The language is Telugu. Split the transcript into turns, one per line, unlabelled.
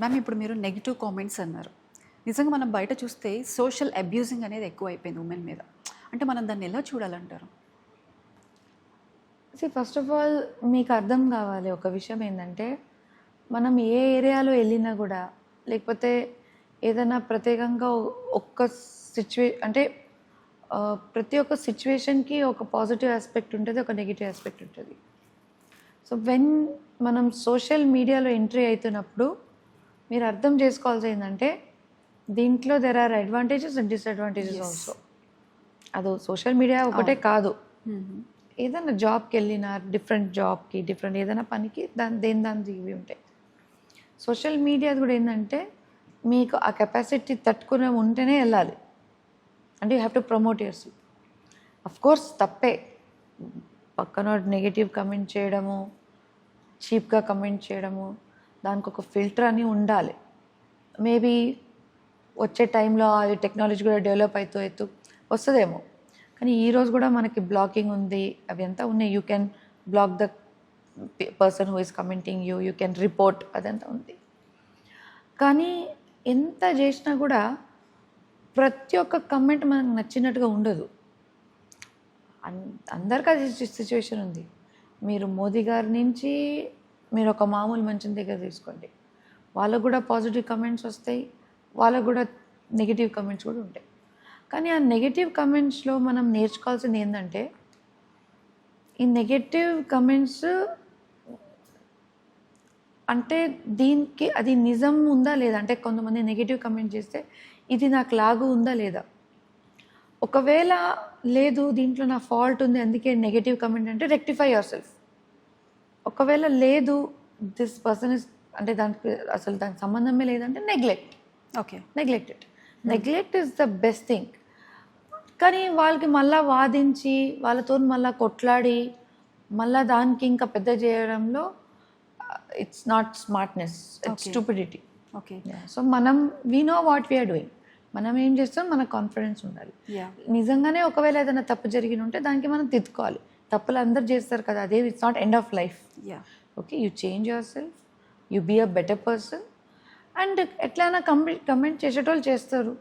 మ్యామ్, ఇప్పుడు మీరు నెగిటివ్ కామెంట్స్ అన్నారు. నిజంగా మనం బయట చూస్తే సోషల్ అబ్యూజింగ్ అనేది ఎక్కువ అయిపోయింది ఉమెన్ మీద. అంటే మనం దాన్ని ఎలా చూడాలంటారు?
ఫస్ట్ ఆఫ్ ఆల్ మీకు అర్థం కావాలి ఒక విషయం ఏంటంటే, మనం ఏ ఏరియాలో వెళ్ళినా కూడా, లేకపోతే ఏదైనా ప్రత్యేకంగా ఒక్క అంటే ప్రతి ఒక్క సిచ్యువేషన్కి ఒక పాజిటివ్ ఆస్పెక్ట్ ఉంటుంది, ఒక నెగిటివ్ ఆస్పెక్ట్ ఉంటుంది. సో వెన్ మనం సోషల్ మీడియాలో ఎంట్రీ అవుతున్నప్పుడు మీరు అర్థం చేసుకోవాల్సి ఏంటంటే, దీంట్లో there are advantages and disadvantages also. అది సోషల్ మీడియా ఒకటే కాదు, ఏదైనా జాబ్కి వెళ్ళినా డిఫరెంట్ జాబ్కి డిఫరెంట్ ఏదైనా పనికి దాని ఇవి ఉంటాయి. సోషల్ మీడియా కూడా ఏంటంటే, మీకు ఆ కెపాసిటీ తట్టుకునే ఉంటేనే వెళ్ళాలి. అంటే you have to promote your self. Of course తప్పే పక్కన నెగిటివ్ కమెంట్ చేయడము, చీప్గా కమెంట్ చేయడము, దానికి ఒక ఫిల్టర్ అని ఉండాలి. మేబీ వచ్చే టైంలో అది టెక్నాలజీ కూడా డెవలప్ అవుతూ వస్తుందేమో. కానీ ఈరోజు కూడా మనకి బ్లాకింగ్ ఉంది, అవి ఎంత ఉన్నాయి. You can block the person who is commenting you can report, అదంతా ఉంది. కానీ ఎంత చేసినా కూడా ప్రతి ఒక్క కమెంట్ మనకు నచ్చినట్టుగా ఉండదు. అందరికీ అది సిచ్యువేషన్ ఉంది. మీరు మోదీ గారి నుంచి మీరు ఒక మామూలు మనిషిని దగ్గర తీసుకోండి, వాళ్ళకు కూడా పాజిటివ్ కమెంట్స్ వస్తాయి, వాళ్ళకు కూడా నెగిటివ్ కమెంట్స్ కూడా ఉంటాయి. కానీ ఆ నెగిటివ్ కమెంట్స్లో మనం నేర్చుకోవాల్సింది ఏంటంటే, ఈ నెగిటివ్ కమెంట్స్ అంటే దీనికి అది నిజం ఉందా లేదా, అంటే కొంతమంది నెగిటివ్ కమెంట్ చేస్తే ఇది నాకు లాగు ఉందా లేదా. ఒకవేళ లేదు దీంట్లో నా ఫాల్ట్ ఉంది అందుకే నెగిటివ్ కమెంట్ అంటే రెక్టిఫై యువర్ సెల్ఫ్. ఒకవేళ లేదు దిస్ పర్సన్ ఇస్ అంటే దానికి సంబంధమే లేదంటే neglect is the best thing. కానీ వాళ్ళకి మళ్ళీ వాదించి వాళ్ళతో మళ్ళీ కొట్లాడి మళ్ళీ దానికి ఇంకా పెద్ద చేయడంలో it's not smartness, it's stupidity.
Okay.
So మనం we know what we are doing, మనం ఏం చేస్తాం, మనకు కాన్ఫిడెన్స్ ఉండాలి. నిజంగానే ఒకవేళ ఏదైనా తప్పు జరిగిన ఉంటే దానికి మనం తిట్టుకోవాలి. తప్పులు అందరు చేస్తారు కదా, అదే it's not end of life. Okay, you change yourself, you be a better person. And ఎట్లయినా కమెంట్ చేసేటోళ్ళు చేస్తారు.